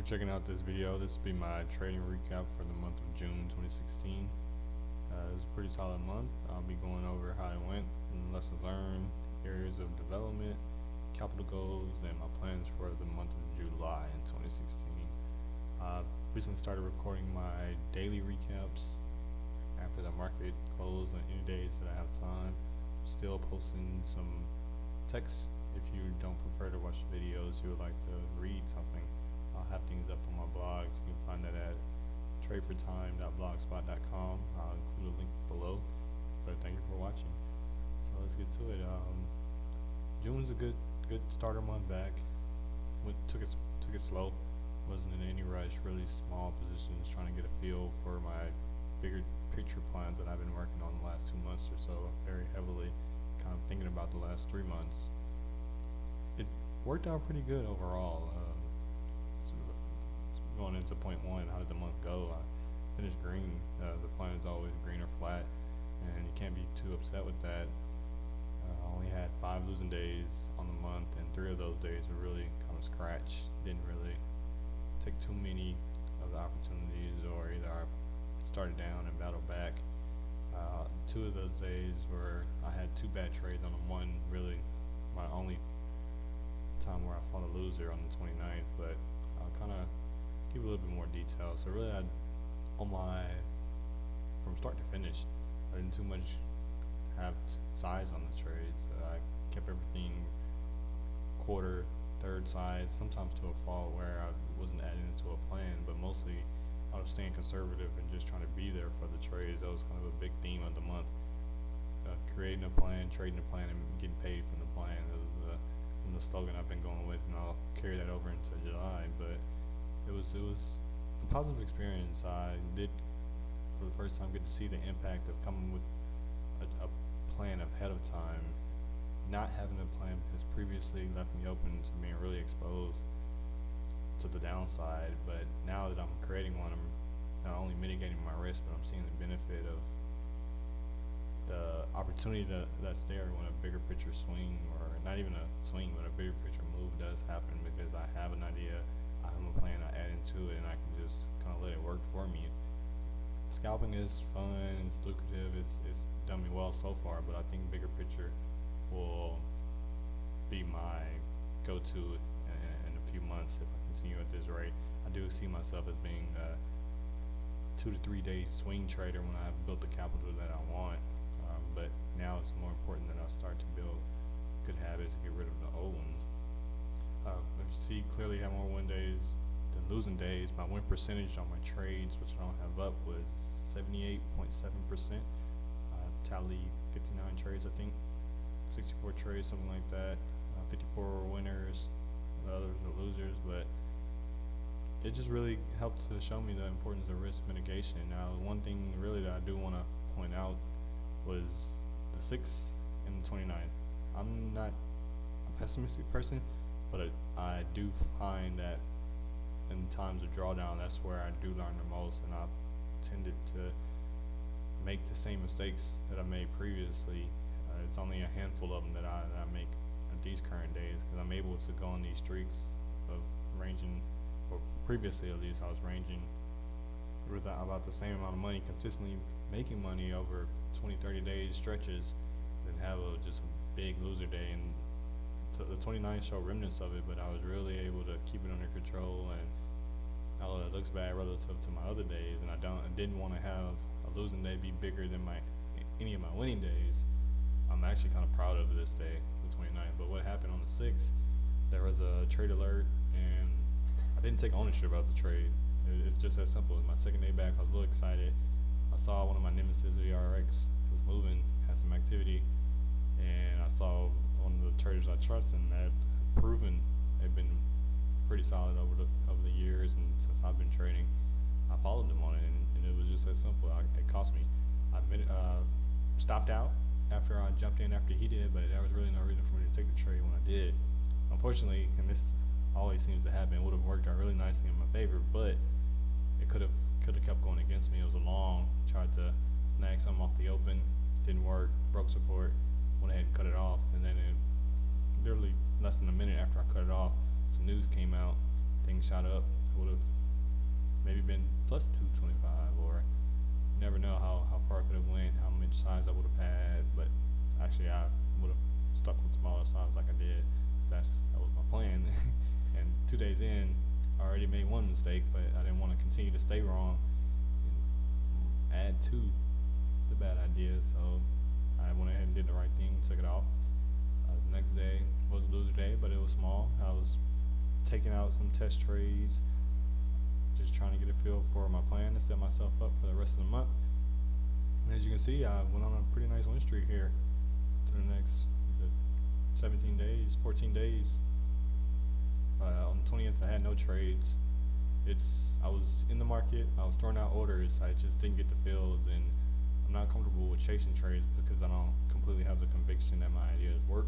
for checking out this video. This will be my trading recap for the month of June 2016. It was a pretty solid month. I'll be going over how it went, and lessons learned, areas of development, capital goals, and my plans for the month of July in 2016. I've recently started recording my daily recaps after the market closed on any days that I have time. Still posting some text. If you don't prefer to watch videos, you would like to read something, I'll have things up on my blog. You can find that at tradefortime.blogspot.com. I'll include a link below. But thank you for watching. So let's get to it. June's a good starter month back. Took it slow. Wasn't in any rush. Really small positions, trying to get a feel for my bigger picture plans that I've been working on the last 2 months or so. Very heavily, kind of thinking about the last 3 months. It worked out pretty good overall. Going into point one, how did the month go? I finished green. The plan is always green or flat, and you can't be too upset with that. I only had 5 losing days on the month, and 3 of those days were really kind of scratch. Didn't really take too many of the opportunities, or either I started down and battled back. 2 of those days were I had 2 bad trades on them. One really my only time where I fought a loser on the 29th, but I'll kind of give a little bit more detail. So really, from start to finish, I didn't too much have size on the trades. I kept everything quarter, third size, sometimes to a fault where I wasn't adding it to a plan, but mostly I was staying conservative and just trying to be there for the trades. That was kind of a big theme of the month. Creating a plan, trading a plan, and getting paid from the plan. That was the slogan I've been going with, and I'll carry that over into July. But it was a positive experience. I did, for the first time, get to see the impact of coming with a plan ahead of time. Not having a plan has previously left me open to being really exposed to the downside, but now that I'm creating one, I'm not only mitigating my risk, but I'm seeing the benefit of the opportunity that's there when a bigger picture swing, or not even a swing, but a bigger picture move does happen, because I have an idea, I have a plan, I add into it, and I can just kind of let it work for me. Scalping is fun, it's lucrative, it's done me well so far, but I think bigger picture will be my go-to in a few months if I continue at this rate. I do see myself as being a 2 to 3 day swing trader when I have built the capital that I want, but now it's more important that I start to build good habits and get rid of the old ones. If you see, clearly have more win days than losing days. My win percentage on my trades, which I don't have up, was 78.7%. I tallied 59 trades, I think, 64 trades, something like that. 54 were winners, the others were losers, but it just really helped to show me the importance of risk mitigation. Now, one thing really that I do want to point out was the 6th and the 29th. I'm not a pessimistic person, but I do find that in times of drawdown, that's where I do learn the most, and I've tended to make the same mistakes that I made previously. It's only a handful of them that I make at these current days, because I'm able to go on these streaks of ranging, or previously at least I was ranging with about the same amount of money, consistently making money over 20-30 days stretches, then have just a big loser day. And the 29th showed remnants of it, but I was really able to keep it under control, and although it looks bad relative to my other days, and I didn't want to have a losing day be bigger than any of my winning days, I'm actually kind of proud of this day, the 29th. But what happened on the 6th, there was a trade alert, and I didn't take ownership of the trade. It's just as simple. As my second day back, I was a little excited. I saw one of my nemesis, VRX, was moving, had some activity, and I saw one of the traders I trust and that proven they've been pretty solid over the years, and since I've been trading, I followed them on it, and it was just as simple. It cost me. I stopped out after I jumped in after he did, but there was really no reason for me to take the trade when I did. Unfortunately, and this always seems to happen, it would have worked out really nicely in my favor, but it could have kept going against me. It was a long, tried to snag something off the open, didn't work, broke support, went ahead and cut it off, and then literally less than a minute after I cut it off, some news came out things shot up, I would have maybe been plus 225, or you never know how far I could have went, how much size I would have had. But actually, I would have stuck with smaller size like I did. That was my plan. And 2 days in, I already made one mistake, but I didn't want to continue to stay wrong and add to the bad idea. So I went ahead and did the right thing, took it off. The next day was a loser day, but it was small. I was taking out some test trades, just trying to get a feel for my plan to set myself up for the rest of the month. And as you can see, I went on a pretty nice win streak here to the next, is it 17 days, 14 days. On the 20th, I had no trades. I was in the market. I was throwing out orders. I just didn't get the fills, and I'm not comfortable with chasing trades because I don't completely have the conviction that my ideas work.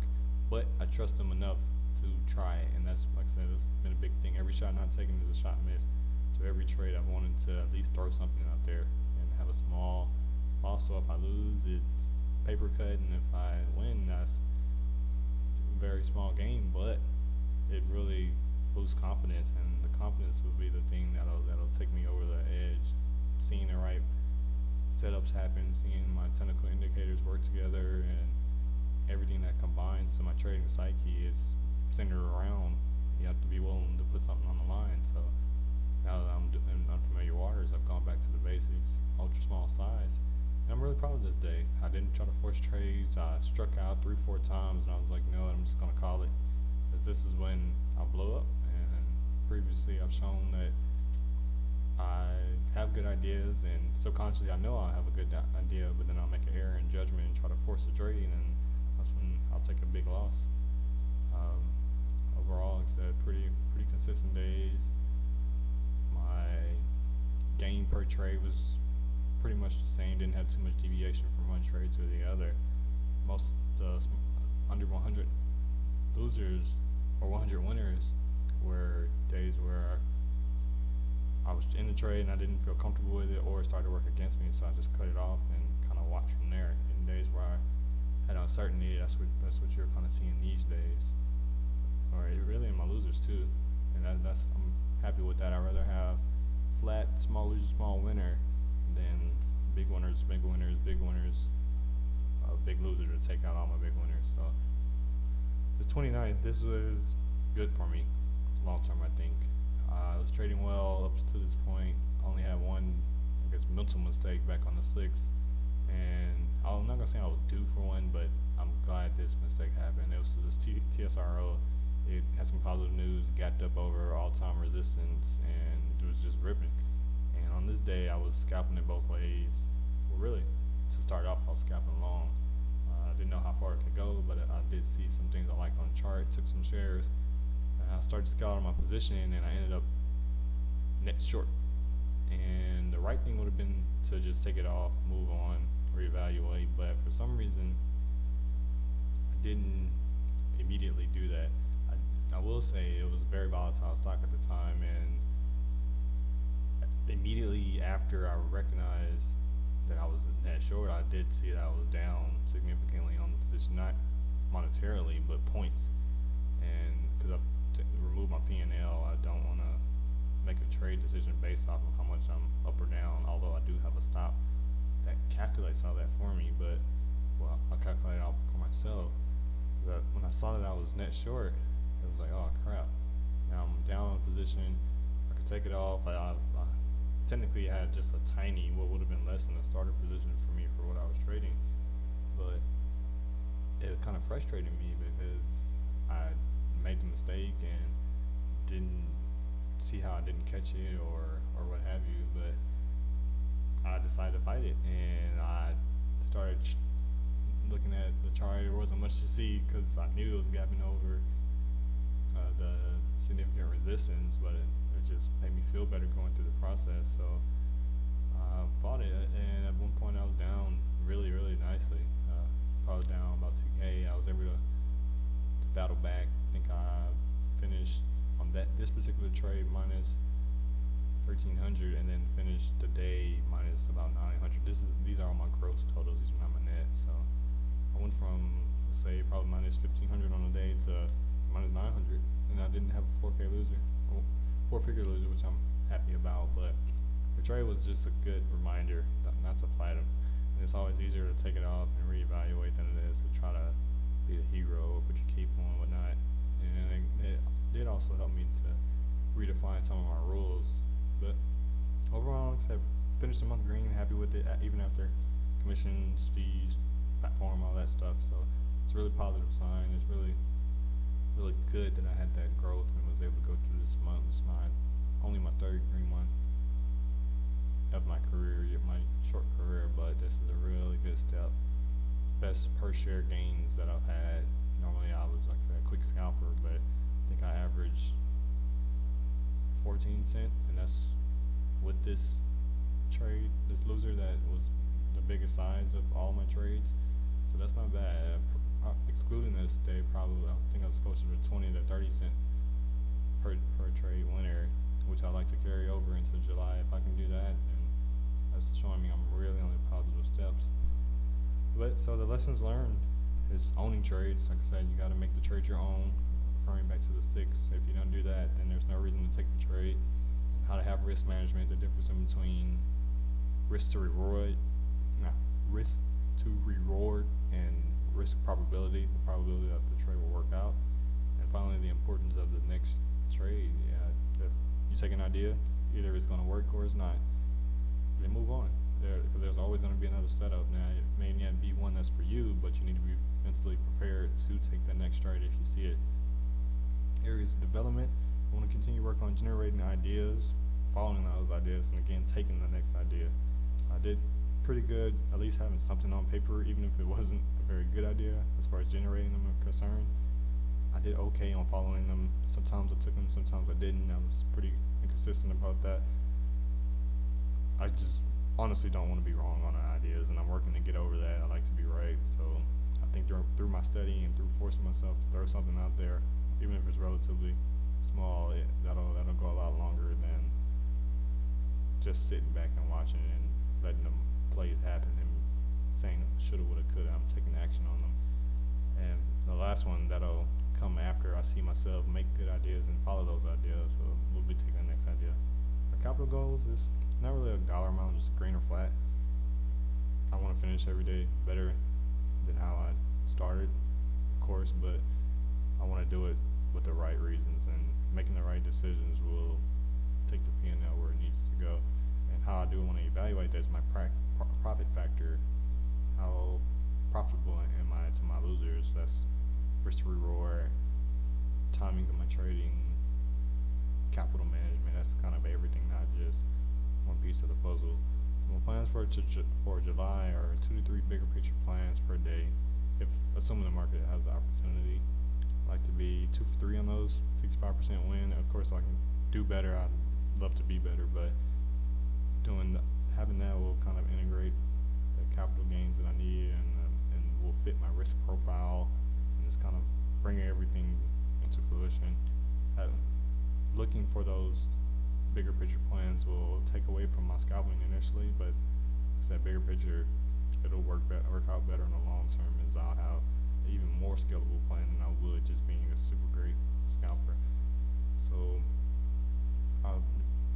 But I trust them enough to try it, and that's, like I said, it's been a big thing. Every shot not taken is a shot missed. So every trade I've wanted to at least throw something out there and have a small loss. So if I lose, it's paper cut, and if I win, that's a very small gain. But it really boosts confidence, and the confidence will be the thing that'll take me over the edge. Seeing the right setups happen, seeing my technical indicators work together, and everything that combines to my trading psyche is centered around you have to be willing to put something on the line. So now that I'm in unfamiliar waters, I've gone back to the basics, ultra small size, and I'm really proud of this day. I didn't try to force trades. I struck out 3, 4 times, and I was like, no, I'm just gonna call it, because this is when I'll blow up. And previously, I've shown that I have good ideas, and subconsciously I know I have a good idea, but then I'll make an error in judgment and try to force a trade, and that's when I'll take a big loss. Um, Overall, it's a pretty consistent days. My gain per trade was pretty much the same. Didn't have too much deviation from one trade to the other. Most under 100 losers or 100 winners were days where I was in the trade and I didn't feel comfortable with it, or it started to work against me, so I just cut it off and kind of watched from there. In days where I had uncertainty, that's what you're kind of seeing these days, or really in my losers too. And I'm happy with that. I'd rather have flat, small loser, small winner than big winners, big winners, big winners, big loser to take out all my big winners. So this 29th, this was good for me long term, I think. I was trading well up to this point. I only had one, I guess, mental mistake back on the 6th, and I'm not gonna say I was due for one, but I'm glad this mistake happened. It was TSRO. It had some positive news, gapped up over all-time resistance, and it was just ripping. And on this day, I was scalping it both ways. Well, really, to start off, I was scalping long. I didn't know how far it could go, but I did see some things I liked on the chart, took some shares, and I started scouting my position, and I ended up net short. And the right thing would have been to just take it off, move on, reevaluate, but for some reason, I didn't immediately do that. I will say it was a very volatile stock at the time, and immediately after I recognized that I was net short, I did see that I was down significantly on the position, not monetarily, but points. And because I've removed my P&L, I don't want to make a trade decision based off of how much I'm up or down, although I do have a stop that calculates all that for me. But, well, I'll calculate it out for myself. But when I saw that I was net short, it was like, oh crap, now I'm down on a position, I could take it off. I technically had just a tiny, what would have been less than a starter position for me for what I was trading, but it kind of frustrated me because I made the mistake and didn't see how I didn't catch it or what have you. But I decided to fight it, and I started looking at the chart. There wasn't much to see because I knew it was gapping over the significant resistance, but it just made me feel better going through the process. So I fought it, and at one point I was down really nicely. Probably down about 2K. I was able to battle back. I think I finished on this particular trade minus 1,300, and then finished the day minus about 900. These are all my gross totals. These are not my net. So I went from, let's say, probably minus 1,500 on the day to minus 900, and I didn't have a 4K loser. 4-figure loser, which I'm happy about. But the trade was just a good reminder not to fight him. And it's always easier to take it off and reevaluate than it is to try to be the hero or put your cape on and whatnot. And it did also help me to redefine some of my rules. But overall, like I said, finished the month green, happy with it, even after commissions, fees, platform, all that stuff. So it's a really positive sign. It's really good that I had that growth and was able to go through this month. It's my only my third green month of my career, my short career, but this is a really good step. Best per share gains that I've had. Normally I was like I said, a quick scalper, but I think I averaged 14 cent, and that's with this trade, this loser that was the biggest size of all my trades. So that's not bad. Excluding this, they probably I think I was closer to 20 to 30 cent per trade winner, which I like to carry over into July. If I can do that, then that's showing me I'm really on the positive steps. But so the lessons learned is owning trades. Like I said, you got to make the trade your own. Referring back to the six, if you don't do that, then there's no reason to take the trade. And how to have risk management, the difference in between risk to reward, not risk to reward, and risk probability, the probability that the trade will work out. And finally, the importance of the next trade. Yeah, if you take an idea, either it's going to work or it's not, then move on. Because there's always going to be another setup. Now, it may not be one that's for you, but you need to be mentally prepared to take the next trade if you see it. Areas of development, I want to continue work on generating ideas, following those ideas, and again, taking the next idea. I did pretty good, at least having something on paper, even if it wasn't a very good idea as far as generating them are concerned. I did okay on following them. Sometimes I took them, sometimes I didn't. I was pretty inconsistent about that. I just honestly don't want to be wrong on the ideas, and I'm working to get over that. I like to be right, so I think through my study and through forcing myself to throw something out there, even if it's relatively small, that'll go a lot longer than just sitting back and watching and letting them plays happen and saying shoulda, woulda, coulda. I'm taking action on them. And the last one that'll come after I see myself make good ideas and follow those ideas. So we'll be taking the next idea. Our capital goals is not really a dollar amount, just green or flat. I want to finish every day better than how I started, of course, but I want to do it with the right reasons, and making the right decisions will take the P&L where it needs to go. And how I do want to evaluate that is my profit factor. How profitable am I to my losers? That's risk to reward, timing of my trading, capital management. That's kind of everything, not just one piece of the puzzle. So my plans for July are 2 to 3 bigger picture plans per day. If assuming the market has the opportunity, I like to be 2 for 3 on those, 65% win. Of course, I can do better. I'd love to be better, but having that will kind of integrate the capital gains that I need, and will fit my risk profile, and just kind of bringing everything into fruition. Looking for those bigger picture plans will take away from my scalping initially, but it's that bigger picture, it'll work out better in the long term, as I'll have an even more scalable plan than I would just being a super great scalper. So I'll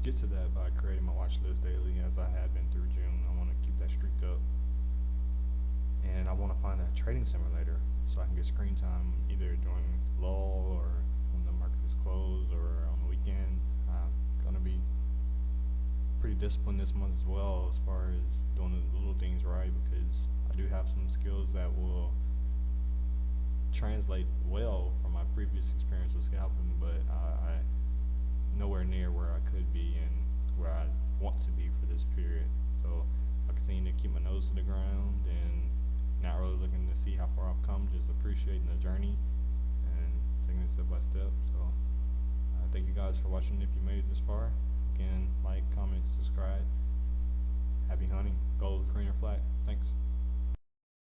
get to that by creating my watch list daily, as I had been through June. I want to keep that streak up, and I want to find a trading simulator so I can get screen time either during lull or when the market is closed or on the weekend. I'm gonna be pretty disciplined this month as well, as far as doing the little things right, because I do have some skills that will translate well from my previous experience with scalping, but I nowhere near where I could be and where I want to be for this period. So I continue to keep my nose to the ground and not really looking to see how far I've come, just appreciating the journey and taking it step by step. So thank you guys for watching if you made it this far. Again, like, comment, subscribe. Happy hunting. Gold, green, or flat. Thanks.